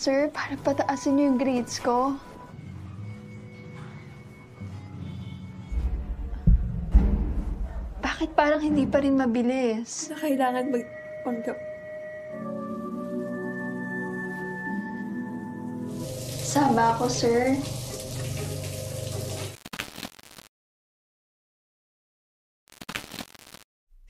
Sir, para pataasin niyo yung grades ko. Bakit parang hindi pa rin mabilis? Na kailangan magpanggap. Sama ako, sir.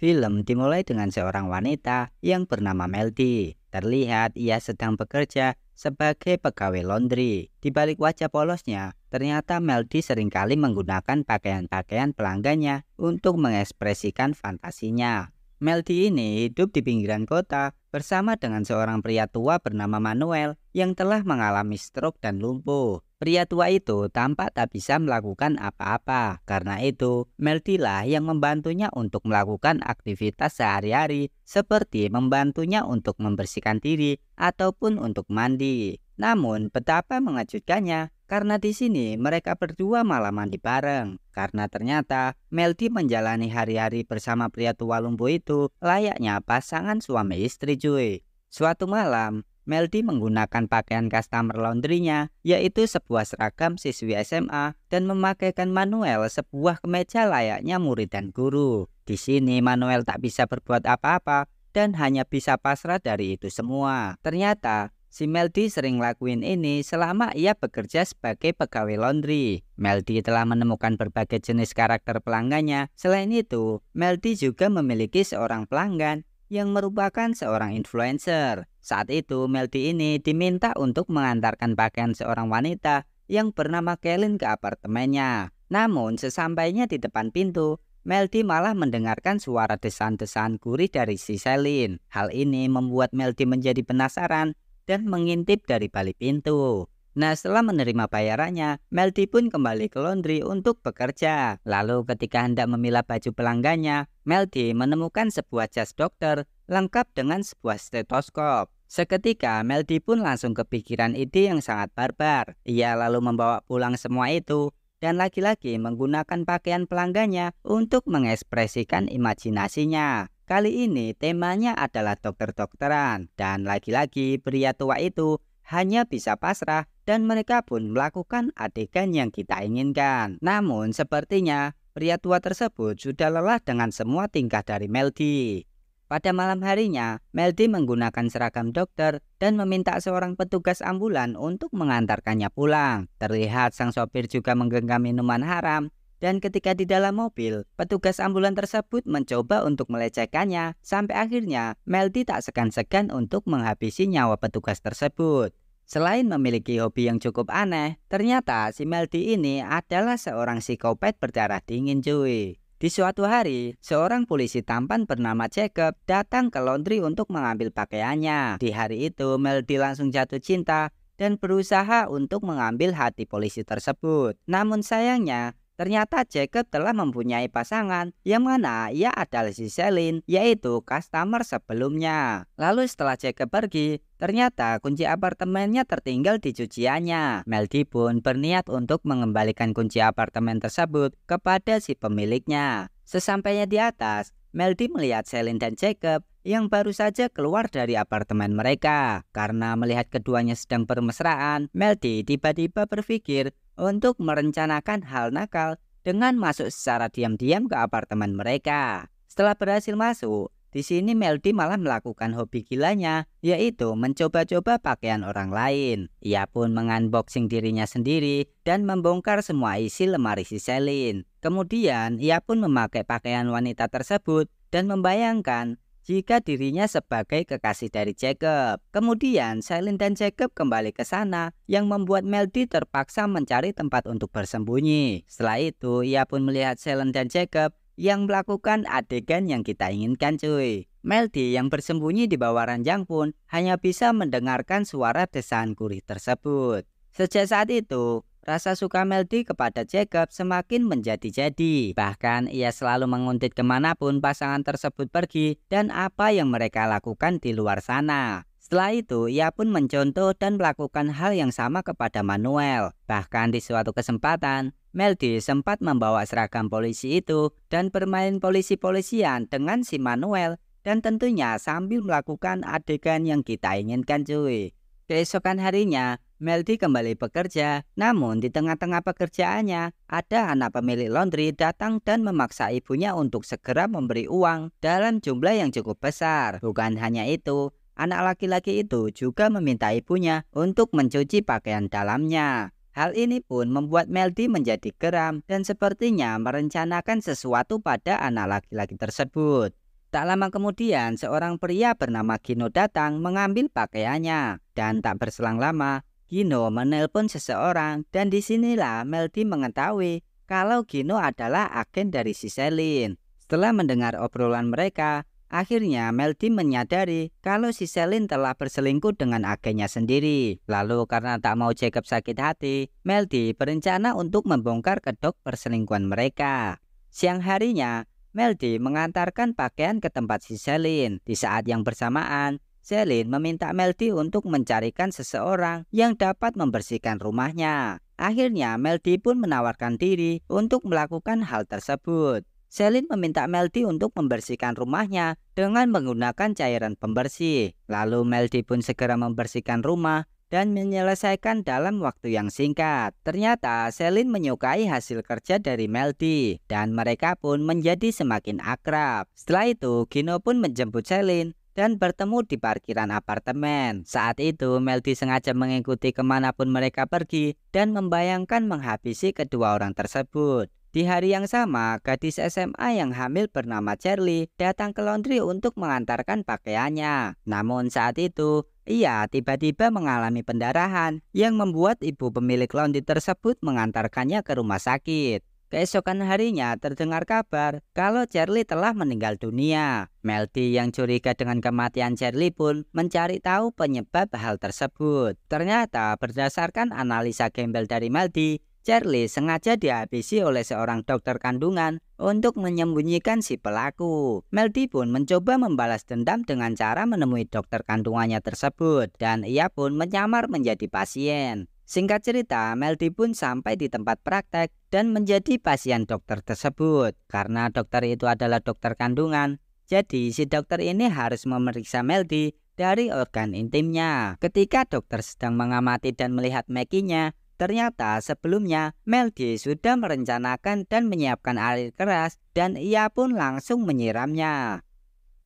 Film dimulai dengan seorang wanita yang bernama Melty. Terlihat ia sedang bekerja sebagai pegawai laundry. Di balik wajah polosnya, ternyata Melty seringkali menggunakan pakaian-pakaian pelanggannya untuk mengekspresikan fantasinya. Melty ini hidup di pinggiran kota bersama dengan seorang pria tua bernama Manuel yang telah mengalami stroke dan lumpuh. Pria tua itu tampak tak bisa melakukan apa-apa. Karena itu, Melty lah yang membantunya untuk melakukan aktivitas sehari-hari seperti membantunya untuk membersihkan diri ataupun untuk mandi. Namun, betapa mengejutkannya karena di sini mereka berdua malah mandi bareng. Karena ternyata Melty menjalani hari-hari bersama pria tua lumpuh itu layaknya pasangan suami istri cuy. Suatu malam, Melty menggunakan pakaian customer laundry-nya, yaitu sebuah seragam siswi SMA, dan memakaikan Manuel sebuah kemeja layaknya murid dan guru. Di sini Manuel tak bisa berbuat apa-apa dan hanya bisa pasrah dari itu semua. Ternyata si Melty sering lakuin ini selama ia bekerja sebagai pegawai laundry. Melty telah menemukan berbagai jenis karakter pelanggannya. Selain itu, Melty juga memiliki seorang pelanggan yang merupakan seorang influencer. Saat itu, Melty ini diminta untuk mengantarkan pakaian seorang wanita yang bernama Kelin ke apartemennya. Namun, sesampainya di depan pintu, Melty malah mendengarkan suara desahan-desahan gurih dari si Selin. Hal ini membuat Melty menjadi penasaran dan mengintip dari balik pintu. Nah, setelah menerima bayarannya, Melty pun kembali ke laundry untuk bekerja. Lalu ketika hendak memilah baju pelanggannya, Melty menemukan sebuah jas dokter lengkap dengan sebuah stetoskop. Seketika, Melty pun langsung kepikiran ide yang sangat barbar. Ia lalu membawa pulang semua itu dan lagi-lagi menggunakan pakaian pelanggannya untuk mengekspresikan imajinasinya. Kali ini temanya adalah dokter-dokteran dan lagi-lagi pria tua itu hanya bisa pasrah dan mereka pun melakukan adegan yang kita inginkan. Namun sepertinya pria tua tersebut sudah lelah dengan semua tingkah dari Melty. Pada malam harinya, Melty menggunakan seragam dokter dan meminta seorang petugas ambulan untuk mengantarkannya pulang. Terlihat sang sopir juga menggenggam minuman haram. Dan ketika di dalam mobil, petugas ambulan tersebut mencoba untuk melecehkannya. Sampai akhirnya, Melty tak segan-segan untuk menghabisi nyawa petugas tersebut. Selain memiliki hobi yang cukup aneh, ternyata si Melty ini adalah seorang psikopat berdarah dingin cuy. Di suatu hari, seorang polisi tampan bernama Jacob datang ke laundry untuk mengambil pakaiannya. Di hari itu, Melty langsung jatuh cinta dan berusaha untuk mengambil hati polisi tersebut. Namun sayangnya, ternyata Jacob telah mempunyai pasangan yang mana ia adalah si Selin, yaitu customer sebelumnya. Lalu setelah Jacob pergi, ternyata kunci apartemennya tertinggal di cuciannya. Melty pun berniat untuk mengembalikan kunci apartemen tersebut kepada si pemiliknya. Sesampainya di atas, Melty melihat Selin dan Jacob yang baru saja keluar dari apartemen mereka. Karena melihat keduanya sedang bermesraan, Melty tiba-tiba berpikir untuk merencanakan hal nakal dengan masuk secara diam-diam ke apartemen mereka. Setelah berhasil masuk, di sini Melty malah melakukan hobi gilanya, yaitu mencoba-coba pakaian orang lain. Ia pun mengunboxing dirinya sendiri dan membongkar semua isi lemari si Selin. Kemudian ia pun memakai pakaian wanita tersebut dan membayangkan jika dirinya sebagai kekasih dari Jacob. Kemudian Selin dan Jacob kembali ke sana yang membuat Melty terpaksa mencari tempat untuk bersembunyi. Setelah itu ia pun melihat Selin dan Jacob yang melakukan adegan yang kita inginkan cuy. Melty yang bersembunyi di bawah ranjang pun hanya bisa mendengarkan suara desahan gurih tersebut. Sejak saat itu, rasa suka Melty kepada Jacob semakin menjadi-jadi. Bahkan ia selalu menguntit kemanapun pasangan tersebut pergi dan apa yang mereka lakukan di luar sana. Setelah itu ia pun mencontoh dan melakukan hal yang sama kepada Manuel. Bahkan di suatu kesempatan, Melty sempat membawa seragam polisi itu dan bermain polisi-polisian dengan si Manuel dan tentunya sambil melakukan adegan yang kita inginkan cuy. Keesokan harinya, Melty kembali bekerja. Namun di tengah-tengah pekerjaannya, ada anak pemilik laundry datang dan memaksa ibunya untuk segera memberi uang dalam jumlah yang cukup besar. Bukan hanya itu, anak laki-laki itu juga meminta ibunya untuk mencuci pakaian dalamnya. Hal ini pun membuat Melty menjadi geram dan sepertinya merencanakan sesuatu pada anak laki-laki tersebut. Tak lama kemudian, seorang pria bernama Gino datang mengambil pakaiannya. Dan tak berselang lama, Gino menelpon seseorang dan disinilah Melty mengetahui kalau Gino adalah agen dari si Celine. Setelah mendengar obrolan mereka, akhirnya Melty menyadari kalau si Celine telah berselingkuh dengan agennya sendiri. Lalu karena tak mau Jacob sakit hati, Melty berencana untuk membongkar kedok perselingkuhan mereka. Siang harinya, Melty mengantarkan pakaian ke tempat si Celine. Di saat yang bersamaan, Celine meminta Melty untuk mencarikan seseorang yang dapat membersihkan rumahnya. Akhirnya Melty pun menawarkan diri untuk melakukan hal tersebut. Celine meminta Melty untuk membersihkan rumahnya dengan menggunakan cairan pembersih. Lalu Melty pun segera membersihkan rumah dan menyelesaikan dalam waktu yang singkat. Ternyata Celine menyukai hasil kerja dari Melty dan mereka pun menjadi semakin akrab. Setelah itu Gino pun menjemput Celine dan bertemu di parkiran apartemen. Saat itu Melty sengaja mengikuti kemanapun mereka pergi dan membayangkan menghabisi kedua orang tersebut. Di hari yang sama, gadis SMA yang hamil bernama Charlie datang ke laundry untuk mengantarkan pakaiannya. Namun saat itu, ia tiba-tiba mengalami pendarahan yang membuat ibu pemilik laundry tersebut mengantarkannya ke rumah sakit. Keesokan harinya terdengar kabar kalau Charlie telah meninggal dunia. Melty yang curiga dengan kematian Charlie pun mencari tahu penyebab hal tersebut. Ternyata berdasarkan analisa gembel dari Melty, Charlie sengaja dihabisi oleh seorang dokter kandungan untuk menyembunyikan si pelaku. Melty pun mencoba membalas dendam dengan cara menemui dokter kandungannya tersebut dan ia pun menyamar menjadi pasien. Singkat cerita, Melty pun sampai di tempat praktek dan menjadi pasien dokter tersebut. Karena dokter itu adalah dokter kandungan, jadi si dokter ini harus memeriksa Melty dari organ intimnya. Ketika dokter sedang mengamati dan melihat Maggie-nya, ternyata sebelumnya Melty sudah merencanakan dan menyiapkan air keras dan ia pun langsung menyiramnya.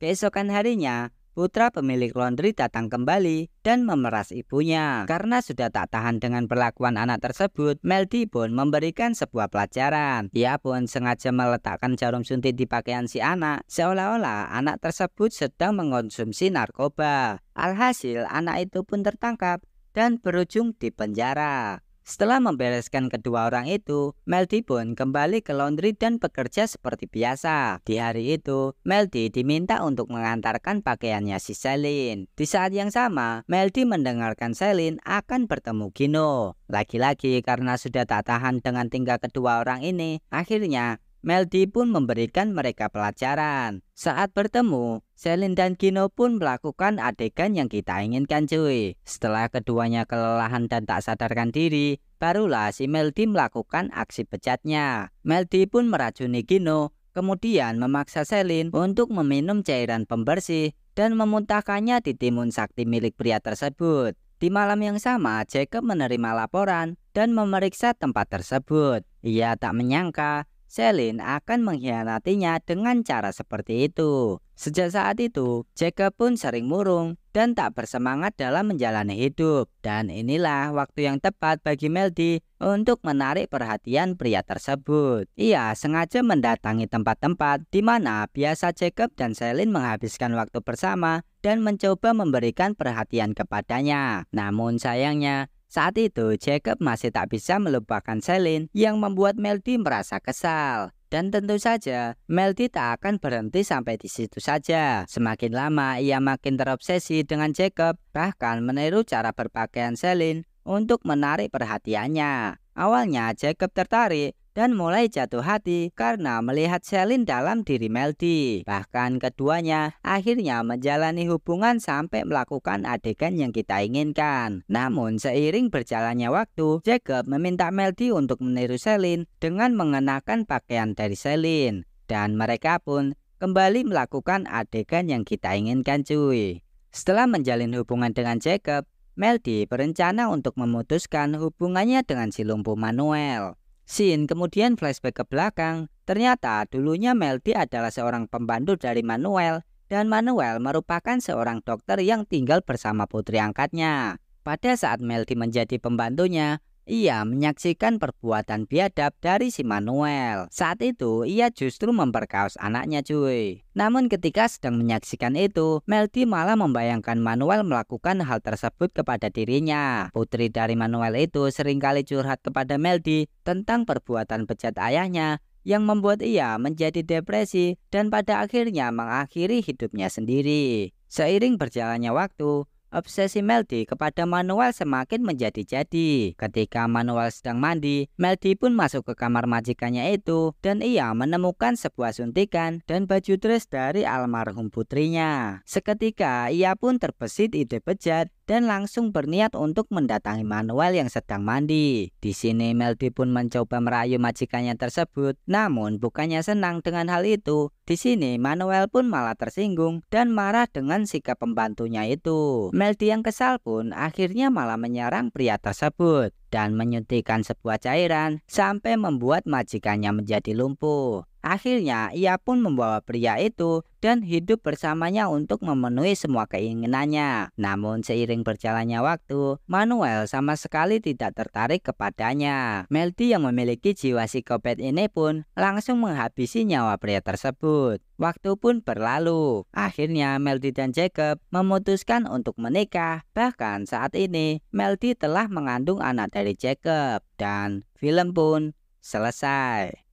Keesokan harinya, putra pemilik laundry datang kembali dan memeras ibunya. Karena sudah tak tahan dengan perlakuan anak tersebut, Melty pun memberikan sebuah pelajaran. Ia pun sengaja meletakkan jarum suntik di pakaian si anak, seolah-olah anak tersebut sedang mengonsumsi narkoba. Alhasil, anak itu pun tertangkap dan berujung di penjara. Setelah membereskan kedua orang itu, Melty pun kembali ke laundry dan bekerja seperti biasa. Di hari itu, Melty diminta untuk mengantarkan pakaiannya si Celine. Di saat yang sama, Melty mendengarkan Celine akan bertemu Gino. Lagi-lagi karena sudah tak tahan dengan tingkah kedua orang ini, akhirnya Melty pun memberikan mereka pelajaran. Saat bertemu, Celine dan Gino pun melakukan adegan yang kita inginkan cuy. Setelah keduanya kelelahan dan tak sadarkan diri, barulah si Melty melakukan aksi bejatnya. Melty pun meracuni Gino, kemudian memaksa Celine untuk meminum cairan pembersih dan memuntahkannya di timun sakti milik pria tersebut. Di malam yang sama, Jacob menerima laporan dan memeriksa tempat tersebut. Ia tak menyangka Celine akan mengkhianatinya dengan cara seperti itu. Sejak saat itu, Jacob pun sering murung dan tak bersemangat dalam menjalani hidup. Dan inilah waktu yang tepat bagi Melty untuk menarik perhatian pria tersebut. Ia sengaja mendatangi tempat-tempat di mana biasa Jacob dan Celine menghabiskan waktu bersama dan mencoba memberikan perhatian kepadanya. Namun sayangnya, saat itu Jacob masih tak bisa melupakan Celine yang membuat Melty merasa kesal. Dan tentu saja Melty tak akan berhenti sampai di situ saja. Semakin lama ia makin terobsesi dengan Jacob, bahkan meniru cara berpakaian Celine untuk menarik perhatiannya. Awalnya Jacob tertarik dan mulai jatuh hati karena melihat Celine dalam diri Melty. Bahkan keduanya akhirnya menjalani hubungan sampai melakukan adegan yang kita inginkan. Namun seiring berjalannya waktu, Jacob meminta Melty untuk meniru Celine dengan mengenakan pakaian dari Celine. Dan mereka pun kembali melakukan adegan yang kita inginkan cuy. Setelah menjalin hubungan dengan Jacob, Melody berencana untuk memutuskan hubungannya dengan si lumpuh Manuel. Sin kemudian flashback ke belakang. Ternyata dulunya Melody adalah seorang pembantu dari Manuel dan Manuel merupakan seorang dokter yang tinggal bersama putri angkatnya. Pada saat Melody menjadi pembantunya, ia menyaksikan perbuatan biadab dari si Manuel. Saat itu ia justru memperkaos anaknya cuy. Namun ketika sedang menyaksikan itu, Melody malah membayangkan Manuel melakukan hal tersebut kepada dirinya. Putri dari Manuel itu seringkali curhat kepada Melody tentang perbuatan bejat ayahnya yang membuat ia menjadi depresi dan pada akhirnya mengakhiri hidupnya sendiri. Seiring berjalannya waktu, obsesi Melody kepada Manuel semakin menjadi-jadi. Ketika Manuel sedang mandi, Melody pun masuk ke kamar majikannya itu dan ia menemukan sebuah suntikan dan baju dress dari almarhum putrinya. Seketika ia pun terbesit ide bejat dan langsung berniat untuk mendatangi Manuel yang sedang mandi. Di sini Melody pun mencoba merayu majikannya tersebut, namun bukannya senang dengan hal itu. Di sini Manuel pun malah tersinggung dan marah dengan sikap pembantunya itu. Melody yang kesal pun akhirnya malah menyerang pria tersebut dan menyuntikkan sebuah cairan sampai membuat majikannya menjadi lumpuh. Akhirnya ia pun membawa pria itu dan hidup bersamanya untuk memenuhi semua keinginannya. Namun seiring berjalannya waktu, Manuel sama sekali tidak tertarik kepadanya. Melody yang memiliki jiwa psikopat ini pun langsung menghabisi nyawa pria tersebut. Waktu pun berlalu. Akhirnya Melody dan Jacob memutuskan untuk menikah. Bahkan saat ini Melody telah mengandung anak dari Jacob dan film pun selesai.